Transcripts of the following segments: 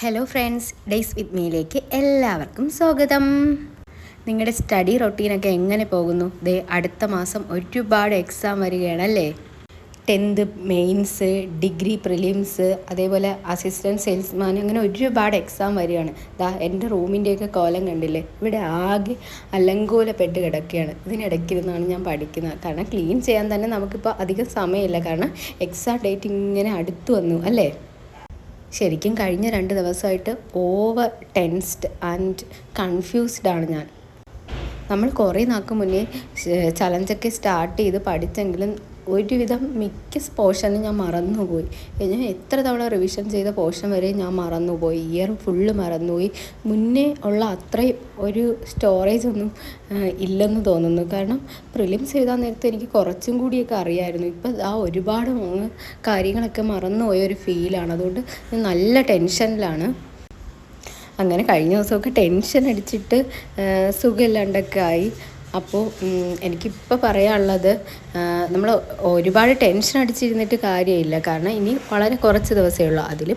Hello friends, days വിത്ത് മീയിലേക്ക് എല്ലാവർക്കും സ്വാഗതം. നിങ്ങളുടെ സ്റ്റഡി റൊട്ടീനൊക്കെ എങ്ങനെ പോകുന്നു? അടുത്ത മാസം ഒരുപാട് എക്സാം വരികയാണല്ലേ. 10th മെയിൻസ്, ഡിഗ്രി പ്രിലിംസ്, അതേപോലെ അസിസ്റ്റൻറ്റ് സെയിൽസ്മാൻ, അങ്ങനെ ഒരുപാട് എക്സാം വരികയാണ്. എൻ്റെ റൂമിൻ്റെയൊക്കെ കോലം കണ്ടില്ലേ, ഇവിടെ ആകെ അലങ്കോലപ്പെട്ട് കിടക്കുകയാണ്. ഇതിനിടയ്ക്കിരുന്നാണ് ഞാൻ പഠിക്കുന്നത്. കാരണം ക്ലീൻ ചെയ്യാൻ തന്നെ നമുക്കിപ്പോൾ അധികം സമയമില്ല, കാരണം എക്സാം ഡേറ്റ് ഇങ്ങനെ അടുത്ത് വന്നു അല്ലേ. ശരിക്കും കഴിഞ്ഞ 2 ദിവസമായിട്ട് ഓവർ ടെൻസ്ഡ് ആൻഡ് കൺഫ്യൂസ്ഡാണ് ഞാൻ. നമ്മൾ കുറേ നാൾക്ക് മുന്നേ ചലഞ്ചൊക്കെ സ്റ്റാർട്ട് ചെയ്ത് പഠിച്ചെങ്കിലും ഒരുവിധം മിക്ക പോർഷനും ഞാൻ മറന്നുപോയി. ഞാൻ എത്ര തവണ റിവിഷൻ ചെയ്ത പോർഷൻ വരെ ഞാൻ മറന്നുപോയി. ഇയർ ഫുള്ള് മറന്നുപോയി. മുന്നേ ഉള്ള അത്രയും ഒരു സ്റ്റോറേജ് ഒന്നും ഇല്ലെന്ന് തോന്നുന്നു. കാരണം പ്രിലിംസ് എഴുതാൻ നേരത്തെ എനിക്ക് കുറച്ചും കൂടിയൊക്കെ അറിയാമായിരുന്നു. ഇപ്പം ഒരുപാട് കാര്യങ്ങളൊക്കെ മറന്നുപോയ ഒരു ഫീലാണ്. അതുകൊണ്ട് നല്ല ടെൻഷനിലാണ്. അങ്ങനെ കഴിഞ്ഞ ദിവസമൊക്കെ ടെൻഷൻ അടിച്ചിട്ട് സുഖമില്ലാണ്ടൊക്കെ ആയി. അപ്പോൾ എനിക്കിപ്പോൾ പറയാനുള്ളത്, നമ്മൾ ഒരുപാട് ടെൻഷൻ അടിച്ചിരുന്നിട്ട് കാര്യമില്ല. കാരണം ഇനി വളരെ കുറച്ച് ദിവസമേ ഉള്ളൂ. അതിൽ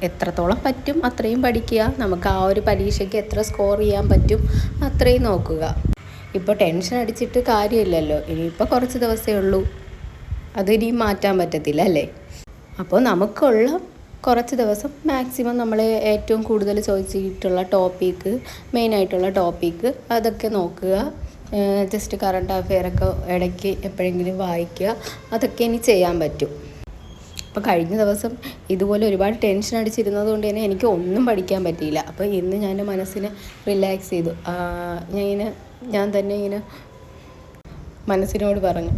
എത്രത്തോളം പറ്റും അത്രയും പഠിക്കുക. നമുക്ക് ആ ഒരു പരീക്ഷയ്ക്ക് എത്ര സ്കോർ ചെയ്യാൻ പറ്റും അത്രയും നോക്കുക. ഇപ്പോൾ ടെൻഷൻ അടിച്ചിട്ട് കാര്യമില്ലല്ലോ. ഇനിയിപ്പോൾ കുറച്ച് ദിവസമേ ഉള്ളൂ, അതിനി മാറ്റാൻ പറ്റത്തില്ല അല്ലേ. അപ്പോൾ നമുക്കുള്ള കുറച്ച് ദിവസം മാക്സിമം നമ്മൾ ഏറ്റവും കൂടുതൽ ചോദിച്ചിട്ടുള്ള ടോപ്പിക്ക്, മെയിനായിട്ടുള്ള ടോപ്പിക്ക് അതൊക്കെ നോക്കുക. ജസ്റ്റ് കറണ്ട് അഫെയറൊക്കെ ഇടയ്ക്ക് എപ്പോഴെങ്കിലും വായിക്കുക. അതൊക്കെ ഇനി ചെയ്യാൻ പറ്റും. അപ്പോൾ കഴിഞ്ഞ ദിവസം ഇതുപോലെ ഒരുപാട് ടെൻഷൻ അടിച്ചിരുന്നത് കൊണ്ട് തന്നെ എനിക്ക് ഒന്നും പഠിക്കാൻ പറ്റിയില്ല. അപ്പോൾ ഇന്ന് ഞാൻ മനസ്സിനെ റിലാക്സ് ചെയ്തു. ഞാൻ തന്നെ ഇങ്ങനെ മനസ്സിനോട് പറഞ്ഞു,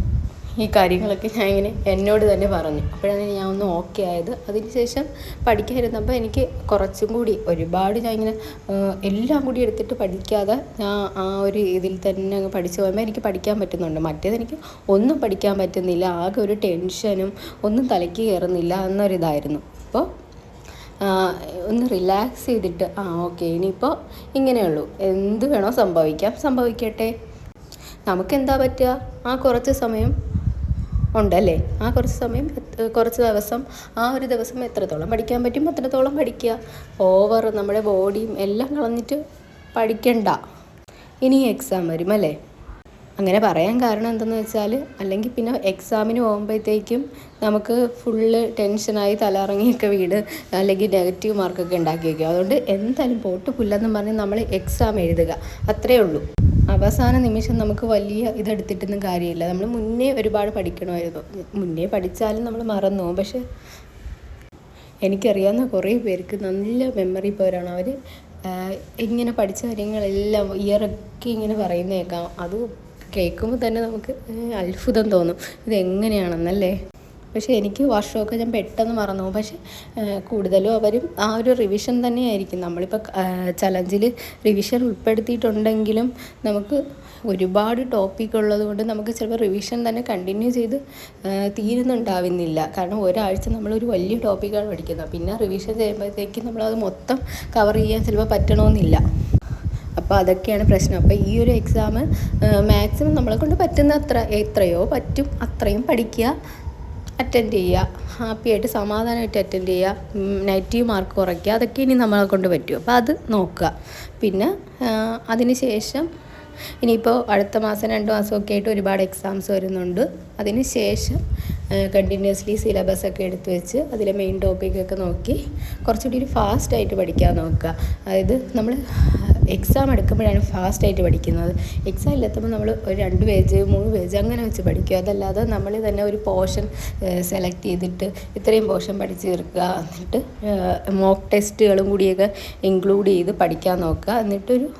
ഈ കാര്യങ്ങളൊക്കെ ഞാൻ ഇങ്ങനെ എന്നോട് തന്നെ പറഞ്ഞു. അപ്പോഴാണ് ഞാൻ ഒന്ന് ഓക്കെ ആയത്. അതിനുശേഷം പഠിക്കാതിരുന്നപ്പോൾ എനിക്ക് കുറച്ചും കൂടി ഒരുപാട് ഞാൻ ഇങ്ങനെ എല്ലാം കൂടി എടുത്തിട്ട് പഠിക്കാതെ ഞാൻ ആ ഒരു ഇതിൽ തന്നെ അങ്ങ് പഠിച്ചു പോയപ്പോൾ എനിക്ക് പഠിക്കാൻ പറ്റുന്നുണ്ട്. മറ്റേതെനിക്ക് ഒന്നും പഠിക്കാൻ പറ്റുന്നില്ല. ആകെ ഒരു ടെൻഷനും, ഒന്നും തലയ്ക്ക് കയറുന്നില്ല എന്നൊരിതായിരുന്നു. അപ്പോൾ ഒന്ന് റിലാക്സ് ചെയ്തിട്ട് ഓക്കെ, ഇനിയിപ്പോൾ ഇങ്ങനെയുള്ളൂ, എന്ത് വേണോ സംഭവിക്കട്ടെ. നമുക്കെന്താ പറ്റുക? ആ കുറച്ച് സമയം ഉണ്ടല്ലേ, ആ കുറച്ച് ദിവസം, ആ ഒരു ദിവസം എത്രത്തോളം പഠിക്കാൻ പറ്റും അത്രത്തോളം പഠിക്കുക. ഓവർ നമ്മുടെ ബോഡിയും എല്ലാം കളഞ്ഞിട്ട് പഠിക്കണ്ട. ഇനി എക്സാം വരും അല്ലേ. അങ്ങനെ പറയാൻ കാരണം എന്തെന്ന് വെച്ചാൽ, അല്ലെങ്കിൽ പിന്നെ എക്സാമിന് പോകുമ്പോഴത്തേക്കും നമുക്ക് ഫുള്ള് ടെൻഷനായി തലറങ്ങിയൊക്കെ വീട്, അല്ലെങ്കിൽ നെഗറ്റീവ് മാർക്കൊക്കെ ഉണ്ടാക്കി വയ്ക്കും. അതുകൊണ്ട് എന്തായാലും പോട്ട് പുല്ലെന്നും പറഞ്ഞ് നമ്മൾ എക്സാം എഴുതുക, അത്രയേ ഉള്ളൂ. അവസാന നിമിഷം നമുക്ക് വലിയ ഇതെടുത്തിട്ടൊന്നും കാര്യമില്ല. നമ്മൾ മുന്നേ ഒരുപാട് പഠിക്കണമായിരുന്നു. മുന്നേ പഠിച്ചാലും നമ്മൾ മറന്നു പോകും. പക്ഷെ എനിക്കറിയാവുന്ന കുറേ പേർക്ക് നല്ല മെമ്മറി പവറാണ്. അവർ ഇങ്ങനെ പഠിച്ച കാര്യങ്ങളെല്ലാം ഇയറൊക്കെ ഇങ്ങനെ പറയുന്നേക്കാം. അത് കേൾക്കുമ്പോൾ തന്നെ നമുക്ക് അത്ഭുതം തോന്നും, ഇതെങ്ങനെയാണെന്നല്ലേ. പക്ഷേ എനിക്ക് വർഷമൊക്കെ ഞാൻ പെട്ടെന്ന് മറന്നു പോകും. പക്ഷേ കൂടുതലും അവരും ആ ഒരു റിവിഷൻ തന്നെയായിരിക്കും. നമ്മളിപ്പോൾ ചലഞ്ചിൽ റിവിഷൻ ഉൾപ്പെടുത്തിയിട്ടുണ്ടെങ്കിലും നമുക്ക് ഒരുപാട് ടോപ്പിക് ഉള്ളത് കൊണ്ട് നമുക്ക് ചിലപ്പോൾ റിവിഷൻ തന്നെ കണ്ടിന്യൂ ചെയ്ത് തീരുന്നുണ്ടാവുന്നില്ല. കാരണം ഒരാഴ്ച നമ്മളൊരു വലിയ ടോപ്പിക്കാണ് പഠിക്കുന്നത്. പിന്നെ റിവിഷൻ ചെയ്യുമ്പോഴത്തേക്കും നമ്മളത് മൊത്തം കവർ ചെയ്യാൻ ചിലപ്പോൾ പറ്റണമെന്നില്ല. അപ്പോൾ അതൊക്കെയാണ് പ്രശ്നം. അപ്പോൾ ഈ ഒരു എക്സാം മാക്സിമം നമ്മളെ കൊണ്ട് പറ്റുന്ന എത്രയോ പറ്റും അത്രയും പഠിക്കുക, അറ്റൻഡ് ചെയ്യുക, ഹാപ്പിയായിട്ട് സമാധാനമായിട്ട് അറ്റൻഡ് ചെയ്യുക, നെഗറ്റീവ് മാർക്ക് കുറയ്ക്കുക. അതൊക്കെ ഇനി നമ്മളെ കൊണ്ട് പറ്റും. അപ്പോൾ അത് നോക്കുക. പിന്നെ അതിന് ശേഷം ഇനിയിപ്പോൾ അടുത്ത മാസം 2 മാസമൊക്കെ ആയിട്ട് ഒരുപാട് എക്സാംസ് വരുന്നുണ്ട്. അതിന് ശേഷം കണ്ടിന്യൂസ്ലി സിലബസൊക്കെ എടുത്ത് വെച്ച് അതിലെ മെയിൻ ടോപ്പിക്കൊക്കെ നോക്കി കുറച്ചുകൂടി ഒരു ഫാസ്റ്റായിട്ട് പഠിക്കാൻ നോക്കുക. അതായത് നമ്മൾ എക്സാം എടുക്കുമ്പോഴാണ് ഫാസ്റ്റായിട്ട് പഠിക്കുന്നത്. എക്സാം ഇല്ലെത്തുമ്പോൾ നമ്മൾ ഒരു 2 പേജ് 3 പേജ് അങ്ങനെ വെച്ച് പഠിക്കുക. അതല്ലാതെ നമ്മൾ തന്നെ ഒരു പോർഷൻ സെലക്ട് ചെയ്തിട്ട് ഇത്രയും പോർഷൻ പഠിച്ച് തീർക്കുക. എന്നിട്ട് മോക്ക് ടെസ്റ്റുകളും കൂടിയൊക്കെ ഇൻക്ലൂഡ് ചെയ്ത് പഠിക്കാൻ നോക്കുക. എന്നിട്ടൊരു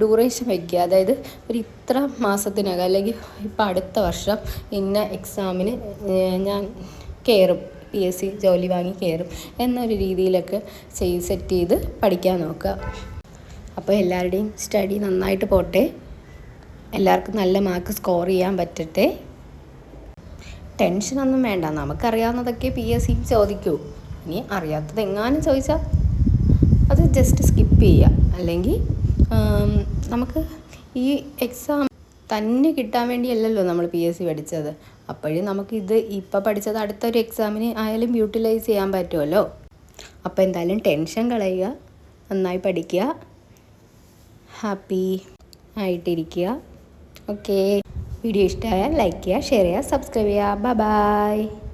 ഡ്യൂറേഷൻ വയ്ക്കുക. അതായത് ഒരു ഇത്ര മാസത്തിനകം, അല്ലെങ്കിൽ ഇപ്പം അടുത്ത വർഷം ഇന്ന എക്സാമിന് ഞാൻ കയറും, PSC ജോലി വാങ്ങി കയറും എന്നൊരു രീതിയിലൊക്കെ സെറ്റ് ചെയ്ത് പഠിക്കാൻ നോക്കുക. അപ്പോൾ എല്ലാവരുടെയും സ്റ്റഡി നന്നായിട്ട് പോട്ടെ, എല്ലാവർക്കും നല്ല മാർക്ക് സ്കോർ ചെയ്യാൻ പറ്റട്ടെ. ടെൻഷനൊന്നും വേണ്ട. നമുക്കറിയാവുന്നതൊക്കെ PSC ചോദിക്കൂ. ഇനി അറിയാത്തത് എങ്ങാനും ചോദിച്ചാൽ അത് ജസ്റ്റ് സ്കിപ്പ് ചെയ്യുക. അല്ലെങ്കിൽ നമുക്ക് ഈ എക്സാം തന്നെ കിട്ടാൻ വേണ്ടിയല്ലല്ലോ നമ്മൾ PSC പഠിച്ചത്. അപ്പോഴും നമുക്കിത് ഇപ്പോൾ പഠിച്ചത് അടുത്തൊരു എക്സാമിന് ആയാലും യൂട്ടിലൈസ് ചെയ്യാൻ പറ്റുമല്ലോ. അപ്പോൾ എന്തായാലും ടെൻഷൻ കളയുക, നന്നായി പഠിക്കുക, ഹാപ്പി ആയിട്ടിരിക്കുക. ഓക്കെ, വീഡിയോ ഇഷ്ടമായാൽ ലൈക്ക് ചെയ്യുക, ഷെയർ ചെയ്യുക, സബ്സ്ക്രൈബ് ചെയ്യുക. ബൈ.